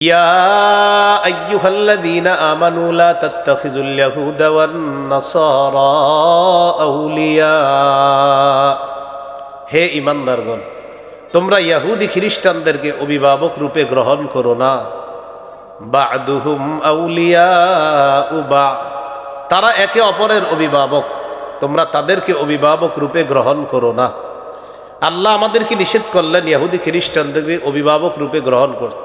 ইয়া আইয়ুহাল্লাযীনা আমানু লা তাত্তাখিযুল ইয়াহুদা ওয়ান নাসারা আউলিয়া। হে ঈমানদারগণ, তোমরা ইহুদি খ্রিস্টানদেরকে অভিভাবক রূপে গ্রহণ করো না। বা'দুহুম আউলিয়াউ বা'দ, তারা একে অপরের অভিভাবক, তোমরা তাদেরকে অভিভাবক রূপে গ্রহণ করো না। আল্লাহ আমাদেরকে নিষেধ করলেন ইহুদি খ্রিস্টানদেরকে অভিভাবক রূপে গ্রহণ করতে,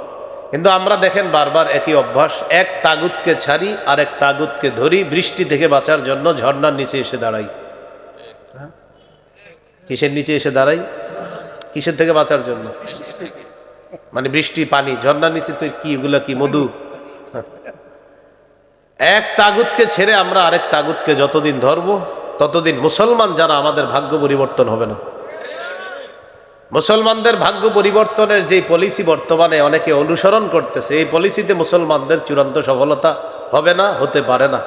কিন্তু আমরা দেখেন বারবার একই অভ্যাস। এক তাগুতকে ছাড়ি আর এক তাগুতকে ধরি, বৃষ্টি থেকে বাঁচার জন্য ঝর্ণার নিচে এসে দাঁড়াই। কিসের নিচে এসে দাঁড়াই? কিসের থেকে বাঁচার জন্য? মানে বৃষ্টি, পানি, ঝর্ণার নিচে তো কি, এগুলা কি মধু? এক তাগুতকে ছেড়ে আমরা আরেক তাগুতকে যতদিন ধরবো ততদিন মুসলমান যারা, আমাদের ভাগ্য পরিবর্তন হবে না। মুসলমানদের ভাগ্য পরিবর্তনের যে পলিসি বর্তমানে অনেকে অনুসরণ করতেছে, এই পলিসিতে মুসলমানদের চূড়ান্ত সফলতা হবে না, হতে পারে না।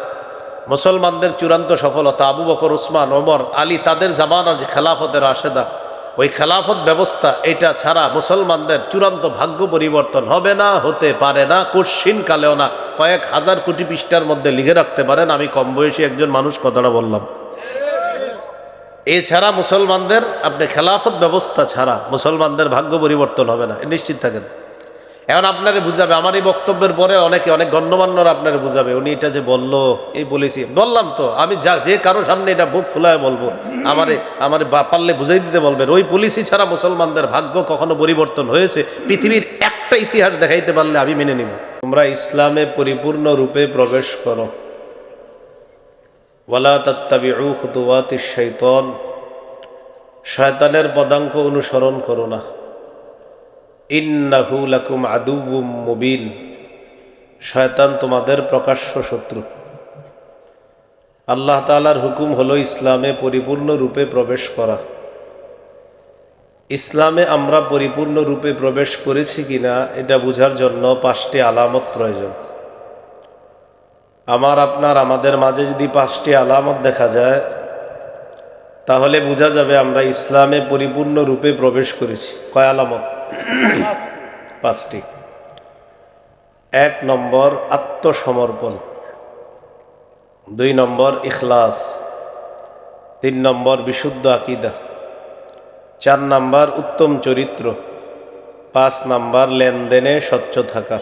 মুসলমানদের চূড়ান্ত সফলতা আবু বকর, উসমান, ওমর, আলী, তাদের জামানার যে খেলাফতের রাশেদা, ওই খেলাফত ব্যবস্থা, এটা ছাড়া মুসলমানদের চূড়ান্ত ভাগ্য পরিবর্তন হবে না, হতে পারে না, কঠিন কালেও না। কয়েক হাজার কোটি পৃষ্ঠার মধ্যে লিখে রাখতে পারেন, আমি কম বয়সী একজন মানুষ কথাটা বললাম। এছাড়া মুসলমানদের, আপনি খেলাফত ব্যবস্থা ছাড়া মুসলমানদের ভাগ্য পরিবর্তন হবে না, নিশ্চিত থাকেন। এখন আপনারে বুঝাবে, আমার এই বক্তব্যের পরে অনেকে, অনেক গণ্যমান্যরা আপনারে বুঝাবে, উনি এটা যে বললো, এই বলেছি, বললাম তো আমি, যে কারো সামনে এটা বুক ফুলায় বলবো, আমারে পারলে বুঝাই দিতে বলবেন। ওই পলিসি ছাড়া মুসলমানদের ভাগ্য কখনো পরিবর্তন হয়েছে পৃথিবীর একটা ইতিহাস দেখাইতে পারলে আমি মেনে নিব। তোমরা ইসলামে পরিপূর্ণ রূপে প্রবেশ করো। ওয়ালা তাত্তাবিউ খুতুওয়াতিশ শাইতান, শয়তানের পদাঙ্ক অনুসরণ করো না। ইন্নাহু লাকুম আদুউম মুবিন, শয়তান তোমাদের প্রকাশ্য শত্রু। আল্লাহ তাআলার হুকুম হলো ইসলামে পরিপূর্ণ রূপে প্রবেশ করা। ইসলামে আমরা পরিপূর্ণ রূপে প্রবেশ করেছি কিনা এটা বোঝার জন্য 5টি আলামত প্রয়োজন। আমাদের মাঝে যদি 5টি আলামত দেখা যায়, তাহলে বোঝা যাবে আমরা ইসলামে পরিপূর্ণ রূপে প্রবেশ করেছি। কয় আলামত? 5টি। 1 নম্বর আত্মসমর্পণ, 2 নম্বর ইখলাস, 3 নম্বর বিশুদ্ধ আকীদা, 4 নম্বর উত্তম চরিত্র, 5 নম্বর লেনদেনে স্বচ্ছ থাকা।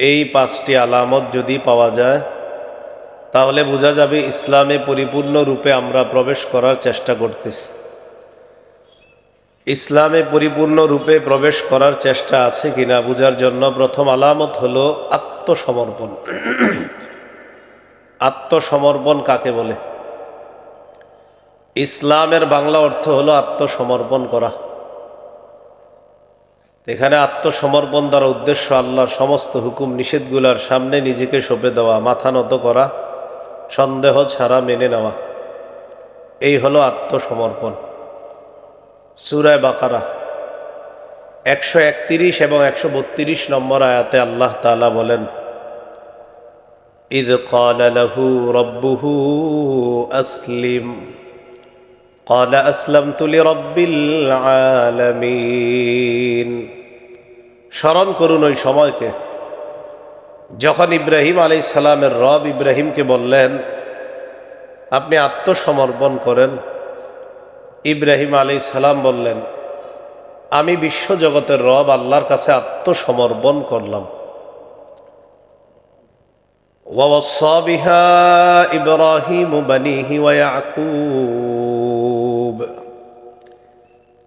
এই 5টি আলামত যদি পাওয়া যায়, তাহলে বোঝা যাবে ইসলামে পরিপূর্ণ রূপে আমরা প্রবেশ করার চেষ্টা করতেছি। ইসলামে পরিপূর্ণ রূপে প্রবেশ করার চেষ্টা আছে কিনা বোঝার জন্য প্রথম আলামত হলো আত্মসমর্পণ। আত্মসমর্পণ কাকে বলে? ইসলামের বাংলা অর্থ হলো আত্মসমর্পণ করা। এখানে আত্মসমর্পণ দ্বারা উদ্দেশ্য আল্লাহর সমস্ত হুকুম নিষেধগুলার সামনে নিজেকে সঁপে দেওয়া, মাথা নত করা, সন্দেহ ছাড়া মেনে নেওয়া, এই হলো আত্মসমর্পণ। সূরা বাকারা 131 এবং 132 নম্বর আয়াতে আল্লাহ তাআলা বলেন, ইয ক্বালা লাহু রাব্বুহু আসলিম ক্বালা আসলামতু লিরাব্বিল আলামিন। স্মরণ করুন ওই সময়কে যখন ইব্রাহিম আলাইহিস সালামের রব ইব্রাহিমকে বললেন, আপনি আত্মসমর্পণ করেন। ইব্রাহিম আলাইহিস সালাম বললেন, আমি বিশ্বজগতের রব আল্লাহর কাছে আত্মসমর্পণ করলাম। ওয়াওয়াসসা বিহা ইব্রাহিমু বানিহি ওয়া ইয়াকুব।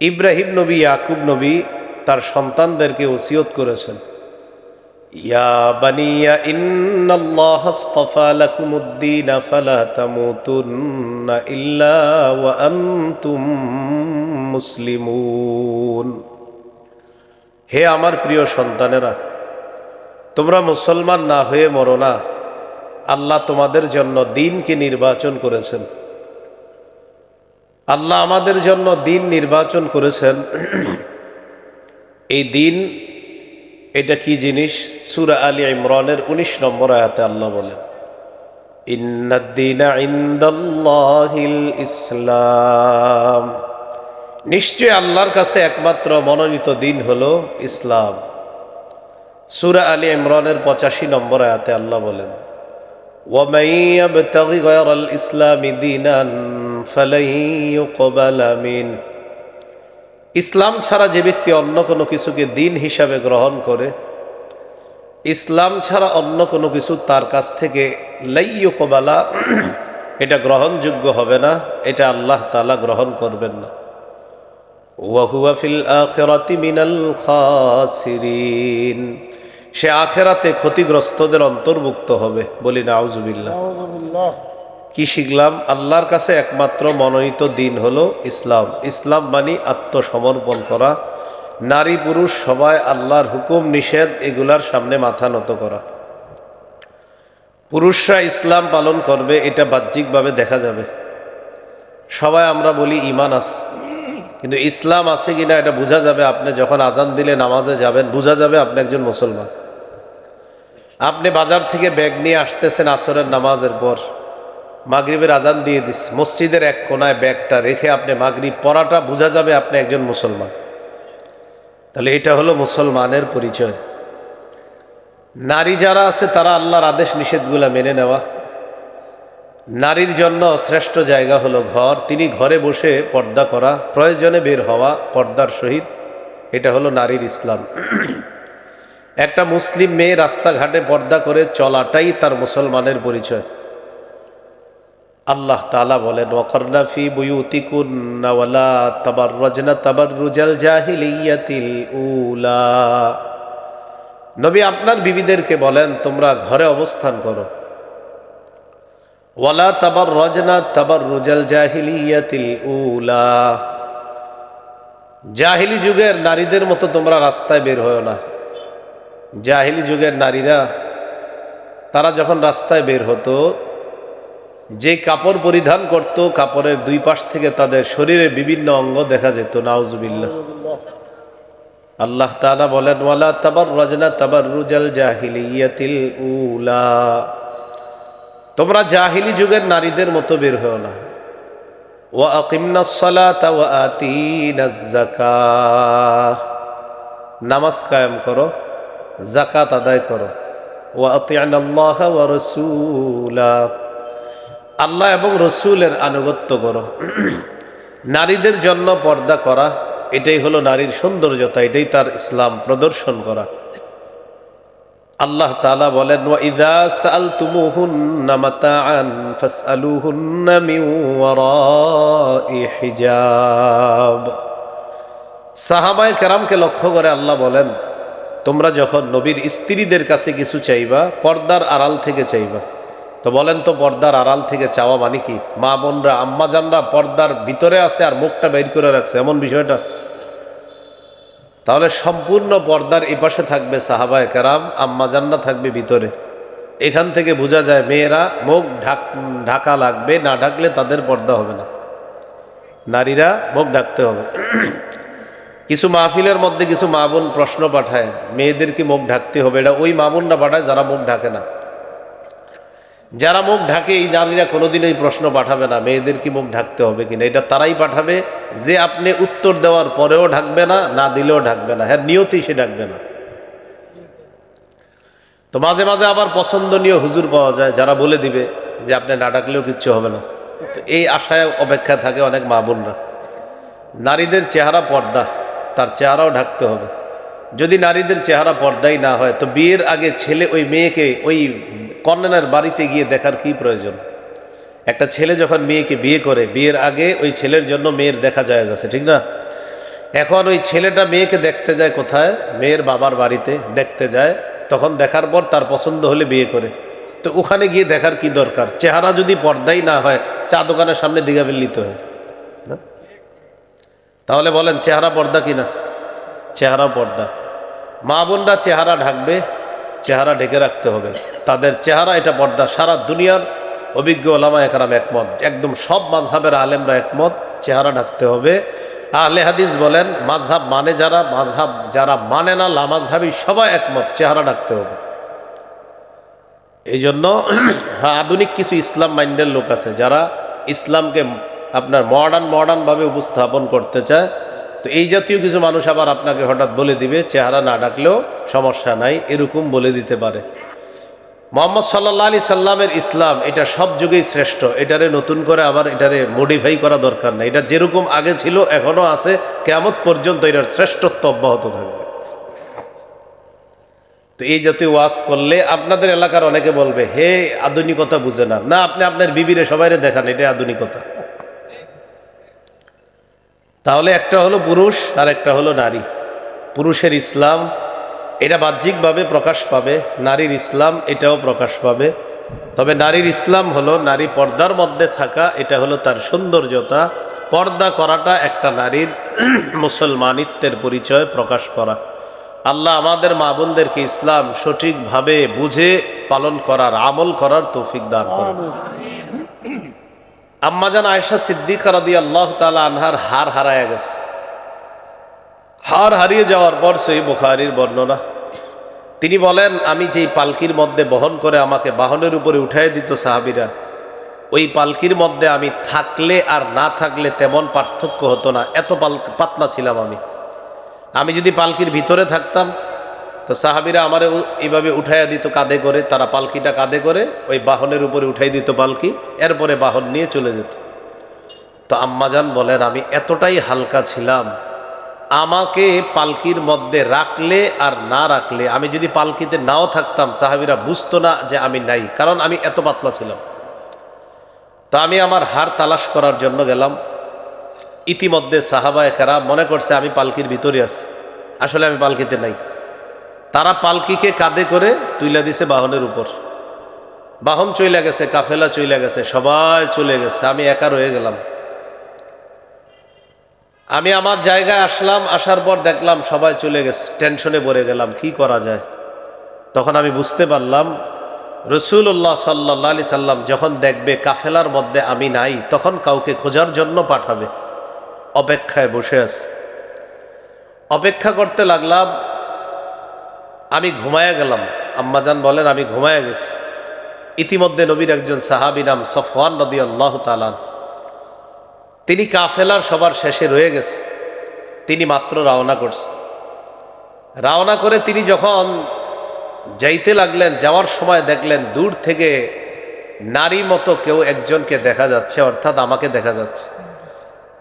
ইব্রাহিম নবী, ইয়াকুব নবী তার সন্তানদেরকে ওসিয়ত করেছেন, ইয়া বানিয়া ইন্নাল্লাহা আসতাফা লাকুমুদ-দীন ফালা তামুতুন্না ইল্লা ওয়া আনতুম মুসলিমুন। হে আমার প্রিয় সন্তানেরা, তোমরা মুসলমান না হয়ে মরো না। আল্লাহ তোমাদের জন্য দ্বীনকে নির্বাচন করেছেন। আল্লাহ আমাদের জন্য দ্বীন নির্বাচন করেছেন। এই দ্বীন, এটা কি জিনিস? সূরা আলী ইমরানের 19 নম্বর আয়াতে আল্লাহ বলেন, ইন্নাদ-দীনা ইনদাল্লাহিল ইসলাম, নিশ্চয় আল্লাহর কাছে একমাত্র মনোনীত দ্বীন হলো ইসলাম। সূরা আলী ইমরানের 85 নম্বর আয়াতে আল্লাহ বলেন, وَمَن يَبْتَغِ غَيْرَ الْإِسْلَامِ دِينًا فَلَن يُقْبَلَ مِنْهُ। ইসলাম ছাড়া যে ব্যক্তি অন্য কোনো কিছুকে দিন হিসাবে গ্রহণ করে, ইসলাম ছাড়া অন্য কোনো কিছু তার কাছ থেকে লা ইউকবালা, এটা গ্রহণযোগ্য হবে না, এটা আল্লাহ তাআলা গ্রহণ করবেন না। ওয়া হুয়া ফিল আখিরাতি মিনাল খাসিরিন, সে আখেরাতে ক্ষতিগ্রস্তদের অন্তর্ভুক্ত হবে। বলি নাউজুবিল্লাহ। কি শিখলাম? আল্লাহর কাছে একমাত্র মনোনীত দিন হলো ইসলাম। ইসলাম মানে আত্মসমর্পণ করা, নারী পুরুষ সবাই আল্লাহর হুকুম নিষেধ এগুলার সামনে মাথা নত করা। পুরুষরা ইসলাম পালন করবে, এটা বাহ্যিকভাবে দেখা যাবে। সবাই আমরা বলি ঈমান আছে, কিন্তু ইসলাম আছে কিনা এটা বোঝা যাবে আপনি যখন আজান দিলে নামাজে যাবেন, বোঝা যাবে আপনি একজন মুসলমান। আপনি বাজার থেকে ব্যাগ নিয়ে আসতেছেন আসরের নামাজের পর, মাগরিবের আজান দিয়ে দিস, মসজিদের এক কোনায় ব্যাগটা রেখে আপনি মাগরিব পড়াটা, বোঝা যাবে আপনি একজন মুসলমান। তাহলে এটা হলো মুসলমানের পরিচয়। নারী যারা আছে তারা আল্লাহর আদেশ নিষেধগুলা মেনে নেওয়া। নারীর জন্য শ্রেষ্ঠ জায়গা হলো ঘর, তিনি ঘরে বসে পর্দা করা, প্রয়োজনে বের হওয়া পর্দার সহিত, এটা হলো নারীর ইসলাম। একটা মুসলিম মেয়ে রাস্তাঘাটে পর্দা করে চলাটাই তার মুসলমানের পরিচয়। আল্লাহ তাআলা বলেন, ওয়াকারনা ফি বুয়ুতিকুন্না ওয়ালা তাবাররাজনা তাবাররুজাল জাহিলিয়াতিল উলা। নবী আপনার বিবিদেরকে বলেন তোমরা ঘরে অবস্থান করো। ওয়ালা তাবাররাজনা তাবাররুজাল জাহিলিয়াতিল উলা, জাহিলি যুগের নারীদের মতো তোমরা রাস্তায় বের হও না। জাহিলি যুগের নারীরা তারা যখন রাস্তায় বের হতো, যে কাপড় পরিধান করত, কাপড়ের দুই পাশ থেকে তাদের শরীরের বিভিন্ন অঙ্গ দেখা যেত। নাউজুবিল্লাহ। আল্লাহ তাআলা বলেন, ওয়ালা তাবাররাজনা তাবাররুজাল জাহিলিয়াতিল উলা, তোমরা জাহিলি যুগের নারীদের মতো বের হও না। ওয়া আকিমনাস সালাতা ওয়া আতিনাজ যাকাহ, নামাজ কায়েম করো, যাকাত আদায় করো। ওয়া আতি'নাল্লাহা ওয়া রাসূলা, আল্লাহ এবং রসুলের আনুগত্য করো। নারীদের জন্য পর্দা করা, এটাই হলো নারীর সৌন্দর্যতা, এটাই তার ইসলাম প্রদর্শন করা। আল্লাহ তাআলা বলেন, ওয়া ইযা সাআলতুমুহুন্না মাতাআন ফাসআলুহুন্না মিন ওয়ারাই হিজাব। সাহাবায়ে কেরামকে লক্ষ্য করে আল্লাহ বলেন, তোমরা যখন নবীর স্ত্রীদের কাছে কিছু চাইবা, পর্দার আড়াল থেকে চাইবা। তো বলেন তো পর্দার আড়াল থেকে চাওয়া মানে কি? মা বোনরা, আম্মা জানরা পর্দার ভিতরে আছে আর মুখটা বের করে রাখছে, এমন বিষয়টা? তাহলে সম্পূর্ণ পর্দার এপাশে থাকবে সাহাবায়ে কেরাম, আম্মা জানরা থাকবে ভিতরে। এখান থেকে বোঝা যায় মেয়েরা মুখ ঢাকা লাগবে, না ঢাকলে তাদের পর্দা হবে না। নারীরা মুখ ঢাকতে হবে। কিছু মাহফিলের মধ্যে কিছু মা বোন প্রশ্ন পাঠায়, মেয়েদের কি মুখ ঢাকতে হবে? এটা ওই মা বোনরা পাঠায় যারা মুখ ঢাকে না। যারা মুখ ঢাকে এই নারীরা কোনোদিন এই প্রশ্ন পাঠাবে না মেয়েদের কি মুখ ঢাকতে হবে কিনা। এটা তারাই পাঠাবে যে আপনি উত্তর দেওয়ার পরেও ঢাকবে না, না দিলেও ঢাকবে না, হ্যাঁ নিয়তেই সে ঢাকবে না। তো মাঝে মাঝে আবার পছন্দনীয় হুজুর পাওয়া যায় যারা বলে দিবে যে আপনি না ডাকলেও কিচ্ছু হবে না। তো এই আশায় অপেক্ষা থাকে অনেক মা বোনরা। নারীদের চেহারা পর্দা, তার চেহারাও ঢাকতে হবে। যদি নারীদের চেহারা পর্দাই না হয়, তো বিয়ের আগে ছেলে ওই মেয়েকে ওই কন্যার বাড়িতে গিয়ে দেখার কি প্রয়োজন? একটা ছেলে যখন মেয়েকে বিয়ে করে, বিয়ের আগে ওই ছেলের জন্য মেয়ের দেখা যায় আছে, ঠিক না? এখন ওই ছেলেটা মেয়েকে দেখতে যায় কোথায়? মেয়ের বাবার বাড়িতে দেখতে যায়। তখন দেখার পর তার পছন্দ হলে বিয়ে করে। তো ওখানে গিয়ে দেখার কি দরকার? চেহারা যদি পর্দাই না হয়, চা দোকানের সামনে দিঘাবেল নিতে হয় না? তাহলে বলেন চেহারা পর্দা কিনা? চেহারা পর্দা। মা বোনরা চেহারা ঢাকবে, চেহারা ঢেকে রাখতে হবে তাদের চেহারা, এটা পর্দা। সারা দুনিয়ার অভিজ্ঞ ওলামায়ে কেরাম একমত, একদম সব মাযহাবের আলেমরা একমত, চেহারা ঢাকতে হবে। আহলে হাদিস বলেন, মাযহাব মানে যারা, মাযহাব যারা মানে না লামাযহাবী, সবাই একমত চেহারা ঢাকতে হবে। এই জন্য হ্যাঁ, আধুনিক কিছু ইসলাম মাইন্ডের লোক আছে যারা ইসলামকে আপনার মডার্ন ভাবে উপস্থাপন করতে চায়। তো এই জাতীয় কিছু মানুষ আবার আপনাকে হঠাৎ বলে দিবে চেহারা না ডাকলেও সমস্যা নাই, এরকম বলে দিতে পারে। মুহাম্মদ সাল্লাল্লাহু আলাইহি সাল্লামের ইসলাম এটা সব যুগেই শ্রেষ্ঠ, এটারে নতুন করে আবার এটারে মডিফাই করা দরকার নাই। এটা যেরকম আগে ছিল এখনো আছে, কিয়ামত পর্যন্ত এটার শ্রেষ্ঠত্ব অব্যাহত থাকবে। তো এই জাতীয় ওয়াজ করলে আপনাদের এলাকার অনেকে বলবে হে আধুনিকতা বুঝে না। না, আপনি আপনার বিবিরে সবাইরে দেখান এটা আধুনিকতা। তাহলে একটা হলো পুরুষ আর একটা হলো নারী। পুরুষের ইসলাম এটা বাহ্যিকভাবে প্রকাশ পাবে, নারীর ইসলাম এটাও প্রকাশ পাবে। তবে নারীর ইসলাম হলো নারী পর্দার মধ্যে থাকা, এটা হলো তার সৌন্দর্যতা। পর্দা করাটা একটা নারীর মুসলমানিত্বের পরিচয় প্রকাশ করা। আল্লাহ আমাদের মা বোনদেরকে ইসলাম সঠিকভাবে বুঝে পালন করার, আমল করার তৌফিক দান করুন। আম্মাজান আয়েশা সিদ্দিকা রাদিয়াল্লাহু তাআলা আনহার হার হারায় গেছে। হার হারিয়ে যাওয়ার পর সহিহ বুখারীর বর্ণনা, তিনি বলেন আমি যেই পালকির মধ্যে বহন করে আমাকে বাহনের উপরে উঠায় দিত সাহাবীরা, ওই পালকির মধ্যে আমি থাকলে আর না থাকলে তেমন পার্থক্য হতো না, এত পাতলা ছিলাম আমি যদি পালকির ভিতরে থাকতাম তো সাহাবীরা আমারে এইভাবে উঠাইয়া দিত কাঁধে করে, তারা পালকিটা কাঁধে করে ওই বাহনের উপরে উঠাই দিত পালকি, এরপরে বাহন নিয়ে চলে যেত। তো আম্মাজান বলেন আমি এতটাই হালকা ছিলাম, আমাকে পালকির মধ্যে রাখলে আর না রাখলে, আমি যদি পালকিতে নাও থাকতাম সাহাবীরা বুঝতো না যে আমি নাই, কারণ আমি এত পাতলা ছিলাম। তো আমি আমার হার তালাশ করার জন্য গেলাম। ইতিমধ্যে সাহাবায়ে কেরাম মনে করছে আমি পালকির ভিতরে আছি, আসলে আমি পালকিতে নাই। তারা পালকিকে কাঁধে করে তুইলা দিছে বাহনের উপর। বাহন চলে গেছে, কাফেলা চলে গেছে, সবাই চলে গেছে, আমি একা রয়ে গেলাম। আমি আমার জায়গায় আসলাম, আসার পর দেখলাম সবাই চলে গেছে, টেনশনে পড়ে গেলাম কি করা যায়। তখন আমি বুঝতে পারলাম রাসূলুল্লাহ সাল্লাল্লাহু আলাইহি সাল্লাম যখন দেখবে কাফেলার মধ্যে আমি নাই, তখন কাউকে খোঁজার জন্য পাঠাবে। অপেক্ষায় বসে আছে, অপেক্ষা করতে লাগলাম। আমি ঘুমায়া গেলাম। আম্মাজান বলেন আমি ঘুমায়া গেছি। ইতিমধ্যে নবীর একজন সাহাবী নাম সফওয়ান রাদিয়াল্লাহু তাআলা, তিনি কাফেলার সবার শেষে রয়ে গেছে, তিনি মাত্র রওনা করছে। রওনা করে তিনি যখন যাইতে লাগলেন, যাওয়ার সময় দেখলেন দূর থেকে নারী মতো কেউ একজনকে দেখা যাচ্ছে, অর্থাৎ আমাকে দেখা যাচ্ছে।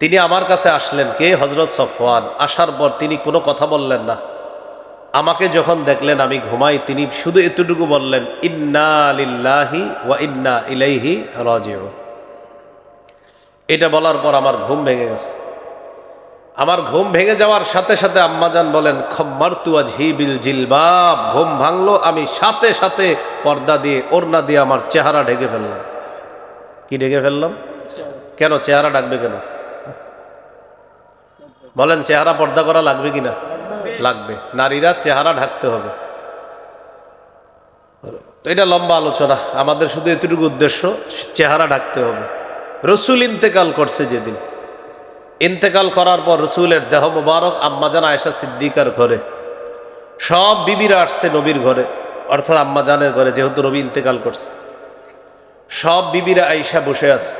তিনি আমার কাছে আসলেন, কে? হযরত সফওয়ান। আসার পর তিনি কোনো কথা বললেন না। আমাকে যখন দেখলেন আমি ঘুমাই, তিনি শুধু এতটুকু বললেন ইন্না লিল্লাহি ওয়া ইন্না ইলাইহি রাজিউন। এটা বলার পর আমার ঘুম ভেঙে গেছে। আমার ঘুম ভেঙে যাওয়ার সাথে সাথে আম্মাজান বলেন খাম্মারতু ওয়াজহি বিল জিলবাব, ঘুম ভাঙলো, আমি সাথে সাথে পর্দা দিয়ে, ওড়না দিয়ে আমার চেহারা ঢেকে ফেললাম। কি ঢেকে ফেললাম? কেন চেহারা ঢাকবে কেন? বলেন চেহারা পর্দা করা লাগবে কিনা? লাগবে। নারীরা চেহারা ঢাকতে হবে। তো এটা লম্বা আলোচনা, আমাদের শুধু এতটুকু উদ্দেশ্য, চেহারা ঢাকতে হবে। রসুল ইন্তেকাল করছে যেদিন, ইন্তেকাল করার পর রসুলের দেহ মোবারক আম্মাজান আয়েশা সিদ্দিকার ঘরে, সব বিবিরা আসছে নবীর ঘরে, অর্থাৎ আম্মাজানের ঘরে, যেহেতু নবী ইন্তেকাল করছে। সব বিবিরা আয়েশা বসে আছে।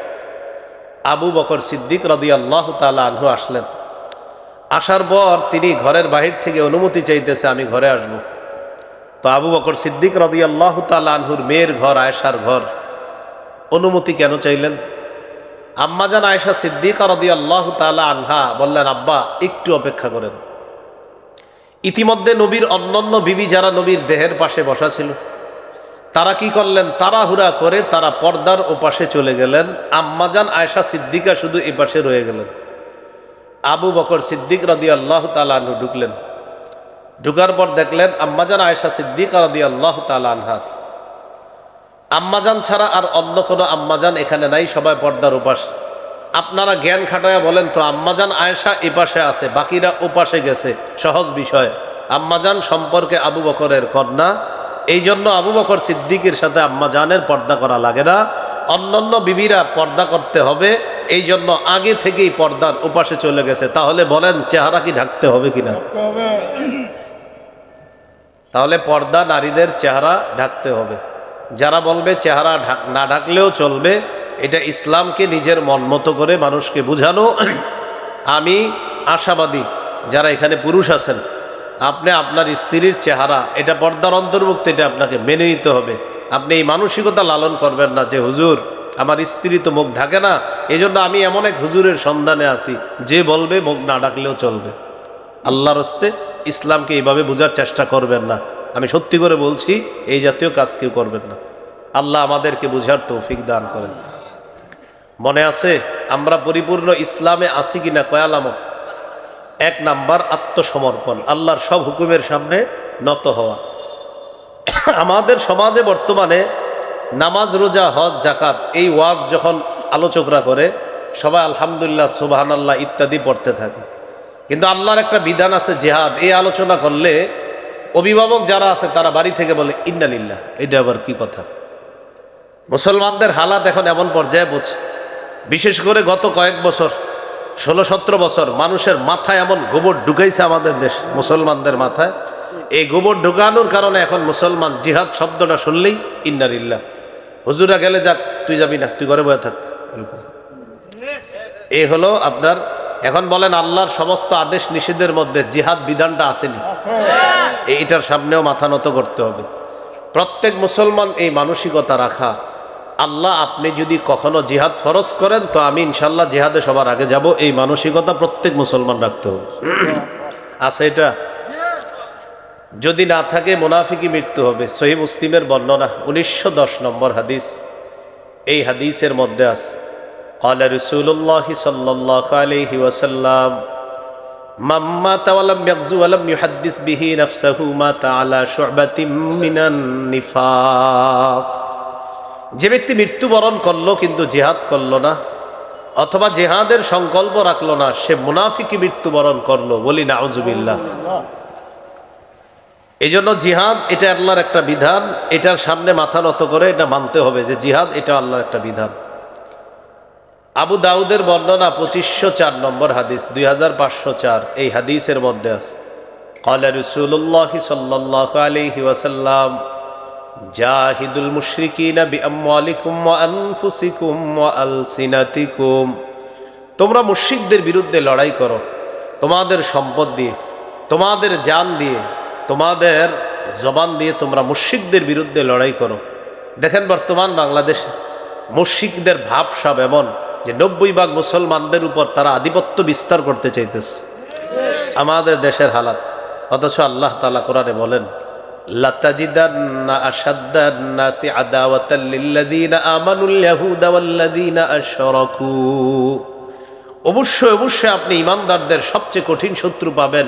আবু বকর সিদ্দিক রাদিয়াল্লাহু তাআলা আনহু আসলেন। আসার পর তিনি ঘরের বাহির থেকে অনুমতি চাইতেছে আমি ঘরে আসব। তো আবু বকর সিদ্দিক রাদিয়াল্লাহু তাআলা আনহুর মেয়ের ঘর, আয়েশার ঘর, অনুমতি কেন চাইলেন? আম্মাজান আয়েশা সিদ্দিকা রাদিয়াল্লাহু তাআলা আনহা বললেন আব্বা একটু অপেক্ষা করেন। ইতিমধ্যে নবীর অন্যান্য বিবি যারা নবীর দেহের পাশে বসা ছিল, তারা কি করলেন? তাড়াহুড়া করে তারা পর্দার ওপাশে চলে গেলেন। আম্মাজান আয়েশা সিদ্দিকা শুধু এপাশে রয়ে গেলেন। আবু বকর সিদ্দিক রাদিয়াল্লাহু তাআলা আনহু ঢুকলেন। ঢুকার পর দেখলেন আম্মাজান আয়েশা সিদ্দিকা রাদিয়াল্লাহু তাআলা আনহা। আম্মাজান ছাড়া আর অন্য কোনো আম্মাজান এখানে নাই, সবাই পর্দার ওপাশ। আপনারা জ্ঞান খাটায়া বলেন তো, আম্মাজান আয়েশা এপাশে আছে, বাকিরা ওপাশে গেছে, সহজ বিষয়। আম্মাজান সম্পর্কে আবু বকরের কন্যা, এই জন্য আবু বকর সিদ্দিকের সাথে আম্মাজানের পর্দা করা লাগে না, অন্যান্য বিবিরা পর্দা করতে হবে, এই জন্য আগে থেকেই পর্দার ওপাশে চলে গেছে। তাহলে বলেন চেহারা কি ঢাকতে হবে কিনা? তাহলে পর্দা নারীদের চেহারা ঢাকতে হবে। যারা বলবে চেহারা না ঢাকলেও চলবে, এটা ইসলামকে নিজের মন মতো করে মানুষকে বুঝানো। আমি আশাবাদী যারা এখানে পুরুষ আছেন, আপনি আপনার স্ত্রীর চেহারা এটা পর্দার অন্তর্ভুক্ত, এটা আপনাকে মেনে নিতে হবে। আপনি এই মানসিকতা লালন করবেন না যে হুজুর আমার স্ত্রী তো মুখ ঢাকে না, এই জন্য আমি এমন এক হুজুরের সন্ধানে আছি যে বলবে মুখ না ডাকলেও চলবে। আল্লাহর হস্তে ইসলামকে এইভাবে বোঝার চেষ্টা করবেন না। আমি সত্যি করে বলছি, এই জাতীয় কাজ কেউ করবেন না। আল্লাহ আমাদেরকে বুঝার তৌফিক দান করেন। মনে আছে আমরা পরিপূর্ণ ইসলামে আছি কিনা? কয় আলামত। 1 নাম্বার আত্মসমর্পণ, আল্লাহর সব হুকুমের সামনে নত হওয়া। আমাদের সমাজে বর্তমানে নামাজ, রোজা, হজ, জাকাত এই ওয়াজ যখন আলোচকরা করে সবাই আলহামদুলিল্লাহ, সুবহানাল্লাহ ইত্যাদি পড়তে থাকে, কিন্তু আল্লাহর একটা বিধান আছে জিহাদ। এই আলোচনা করলে অভিভাবক যারা আছে তারা বাড়ি থেকে বলে ইন্না লিল্লাহ। এটা আবার কি কথা? মুসলমানদের হালাত এখন এমন পর্যায়ে পৌঁছে, বিশেষ করে গত কয়েক বছর 16-17 বছর মানুষের মাথায় এমন গোবর ঢুকাইছে আমাদের দেশ, মুসলমানদের মাথায়। এই গোবর ঢুকানোর কারণে এখন মুসলমান জিহাদ শব্দটা শুনলেই ইন্না লিল্লাহ। হুজুরা গেলে যাক, তুই যাবি না, তুই ঘরে বসে থাক, এরকম। এই হলো আপনার, এখন বলেন আল্লাহর সমস্ত আদেশ নিষেধের মধ্যে জিহাদ বিধানটা আসেনি, এইটার সামনেও মাথা নত করতে হবে। প্রত্যেক মুসলমান এই মানসিকতা রাখা, আল্লাহ আপনি যদি কখনো জিহাদ ফরজ করেন তো আমি ইনশাল্লাহ জিহাদে সবার আগে যাব, এই মানসিকতা প্রত্যেক মুসলমান রাখতে হবে। আছে এটা? যদি না থাকে মুনাফিকি মৃত্যু হবে। সহিহ মুসলিমের বর্ণনা 1910 নম্বর হাদিস। এই হাদিসের মধ্যে আছে قال رسول الله صلى الله عليه وسلم من مات ولم يغزو ولم يحدث به نفسه مات على شعبة من النفاق। যে ব্যক্তি মৃত্যুবরণ করলো কিন্তু জিহাদ করলো না, অথবা জিহাদের সংকল্প রাখলো না, সে মুনাফিকি মৃত্যুবরণ করলো। বলি নাউজুবিল্লাহ। এই জন্য জিহাদ এটা আল্লাহর একটা বিধান, এটার সামনে মাথা নত করে এটা মানতে হবে যে জিহাদ এটা আল্লাহর একটা বিধান। আবু দাউদের বর্ণনা 2504 নম্বর হাদিস, 2504। এই হাদিসের মধ্যে আছে قال رسول الله صلى الله عليه وسلم জাহিদুল মুশরিকিনা বিআমওয়ালিকুম ওয়া আনফুসিকুম ওয়া আলসিনাতিকুম। তোমরা মুশরিকদের বিরুদ্ধে লড়াই করো তোমাদের সম্পদ দিয়ে, তোমাদের জান দিয়ে, তোমাদের জবান দিয়ে তোমরা মুশরিকদের বিরুদ্ধে লড়াই করো। দেখেন বর্তমান বাংলাদেশে মুশরিকদের ভাবসাব এমন যে 90% মুসলমানদের উপর তারা আধিপত্য বিস্তার করতে চাইতেছে। আমাদের দেশের হালাত, অথচ আল্লাহ তাআলা কোরআনে বলেন লাতাজিদান্না আশাদ্দান নাসি আদাওয়াতাল লিল্লাযীনা আমানুল ইয়াহুদা ওয়াল্লাযীনা আশরাকু। অবশ্যই অবশ্যই আপনি ঈমানদারদের সবচেয়ে কঠিন শত্রু পাবেন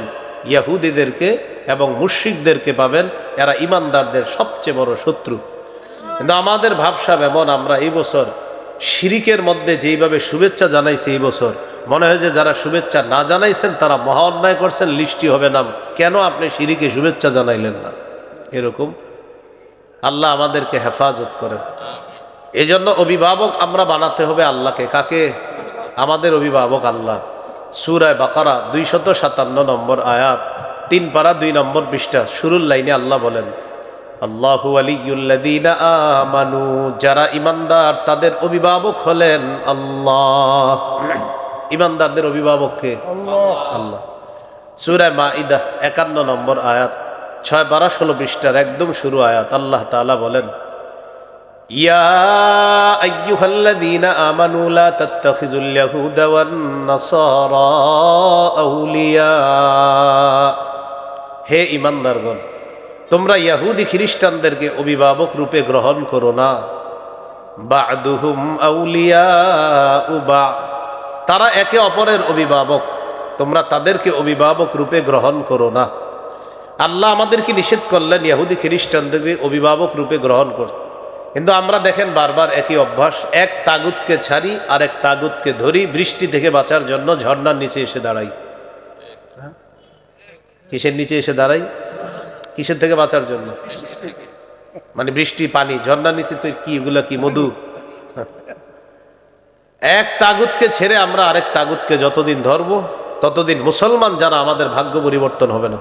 ইহুদিদেরকে এবং মুশরিকদেরকে পাবেন, এরা ঈমানদারদের সবচেয়ে বড় শত্রু। কিন্তু আমাদের ভাবসাব এমন, আমরা এই বছর শিরিকের মধ্যে যেইভাবে শুভেচ্ছা জানাইছি, এই বছর মনে হয় যে যারা শুভেচ্ছা না জানাইছেন তারা মহা অন্যায় করছেন, লিস্টি হবে নাম। কেন আপনি শিরিকে শুভেচ্ছা জানাইলেন না? এরকম। আল্লাহ আমাদেরকে হেফাজত করেন। এই জন্য অভিভাবক আমরা বানাতে হবে আল্লাহকে। কাকে? আমাদের অভিভাবক আল্লাহ। সূরা বাকারা 257 নম্বর আয়াত, 3 পারা 2 নম্বর পৃষ্ঠা, শুরুর লাইনে আল্লাহ বলেন আল্লাহু ওয়ালিয়ুল্লাযীনা আমানু। যারা ঈমানদার তাদের অভিভাবক হলেন আল্লাহ। ঈমানদারদের অভিভাবক কে? আল্লাহ। সূরা মাইদা 51 নম্বর আয়াত, 6 পারা 16 পৃষ্ঠার একদম শুরু আয়াত। আল্লাহ তাআলা বলেন ইয়া আইয়ুহাল্লাযীনা আমানু লা তাত্তাখিযুল ইয়াহুদা ওয়ান নাসারা আউলিয়া। হে ঈমানদারগণ, তোমরা ইহুদি খ্রিস্টানদেরকে অভিভাবক রূপে গ্রহণ করো না। বা'দুহুম আউলিয়াউ বা'দ। তারা একে অপরের অভিভাবক, তোমরা তাদেরকে অভিভাবক রূপে গ্রহণ করো না। আল্লাহ আমাদেরকে নিষেধ করলেন ইহুদি খ্রিস্টানদেরকে অভিভাবক রূপে গ্রহণ করতে। কিন্তু আমরা দেখেন বারবার একই অভ্যাস, এক তাগুতকে ছাড়ি আর এক তাগুতকে ধরি, বৃষ্টি থেকে বাঁচার জন্য ঝর্ণার নিচে এসে দাঁড়াই। কিসের নিচে এসে দাঁড়াই? কিসের থেকে বাঁচার জন্য? মানে বৃষ্টি, পানি, ঝর্ণার নিচে তো কি, এগুলা কি মধু? এক তাগুতকে ছেড়ে আমরা আরেক তাগুতকে যতদিন ধরবো ততদিন মুসলমান যারা আমাদের ভাগ্য পরিবর্তন হবে না।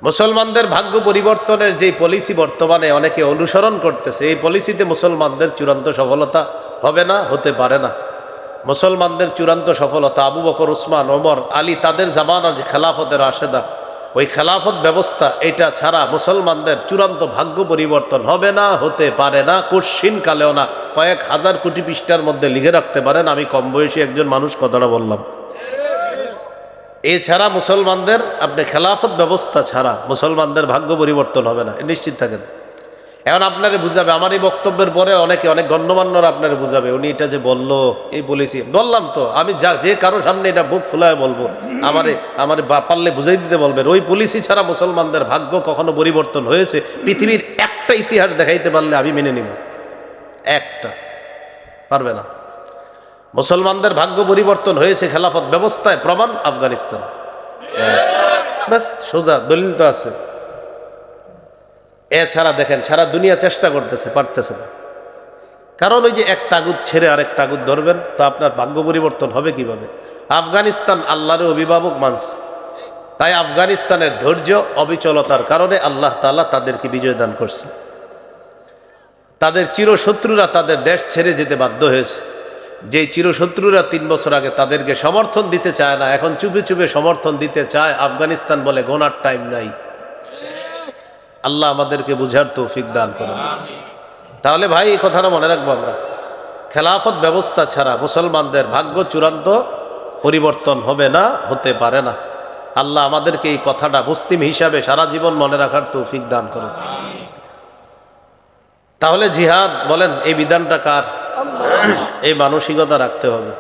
মুসলমানদের ভাগ্য পরিবর্তনের যে পলিসি বর্তমানে অনেকে অনুসরণ করতেছে, এই পলিসিতে মুসলমানদের চূড়ান্ত সফলতা হবে না, হতে পারে না। মুসলমানদের চূড়ান্ত সফলতা আবু বকর, উসমান, ওমর, আলী, তাদের জামানার যে খেলাফতের রাশেদা, ওই খেলাফত ব্যবস্থা, এটা ছাড়া মুসলমানদের চূড়ান্ত ভাগ্য পরিবর্তন হবে না, হতে পারে না, কঠিন কালেও না। কয়েক হাজার কোটি পৃষ্ঠার মধ্যে লিখে রাখতে পারেন, আমি কম বয়সী একজন মানুষ কথাটা বললাম। এছাড়া মুসলমানদের আপনি খেলাফত ব্যবস্থা ছাড়া মুসলমানদের ভাগ্য পরিবর্তন হবে না, নিশ্চিত থাকেন। এখন আপনারে বুঝাবে, আমার এই বক্তব্যের পরে অনেক গণ্যমান্যরা আপনারে বুঝাবে, উনি এটা যে বললো, এই বলেছি, বললাম তো আমি যে কারো সামনে এটা বুক ফুলায় বলবো, আমারে পারলে বুঝাই দিতে বলবেন। ওই পলিসি ছাড়া মুসলমানদের ভাগ্য কখনো পরিবর্তন হয়েছে পৃথিবীর একটা ইতিহাস দেখাইতে পারলে আমি মেনে নিব, একটা পারবে না। মুসলমানদের ভাগ্য পরিবর্তন হয়েছে খেলাফত ব্যবস্থায়, প্রমাণ আফগানিস্তান। ব্যাস, সোজা দলিল তো আছে। এছাড়া দেখেন সারা দুনিয়া চেষ্টা করতেছে, পারতেছে না। কারণ ওই যে এক তাগুত ছেড়ে আরেক তাগুত ধরবেন, তো আপনার ভাগ্য পরিবর্তন হবে কিভাবে? আফগানিস্তান আল্লাহর অভিভাবক মানছে, তাই আফগানিস্তানের ধৈর্য অবিচলতার কারণে আল্লাহ তাআলা তাদেরকে বিজয় দান করছে। তাদের চিরশত্রুরা তাদের দেশ ছেড়ে যেতে বাধ্য হয়েছে। যেই চিরশত্রুরা 3 বছর আগে তাদেরকে সমর্থন দিতে চায় না, এখন চুপে চুপে সমর্থন দিতে চায়। আফগানিস্তান বলে গোনার টাইম নাই। আল্লাহ আমাদেরকে বুঝার তৌফিক দান করুন। তাহলে ভাই এই কথাটা মনে রাখবো, আমরা খেলাফত ব্যবস্থা ছাড়া মুসলমানদের ভাগ্য চূড়ান্ত পরিবর্তন হবে না, হতে পারে না। আল্লাহ আমাদেরকে এই কথাটা মুসলিম হিসাবে সারা জীবন মনে রাখার তৌফিক দান করুন। তাহলে জিহাদ বলেন, এই বিধানটা কার? এই মানসিকতা রাখতে হবে।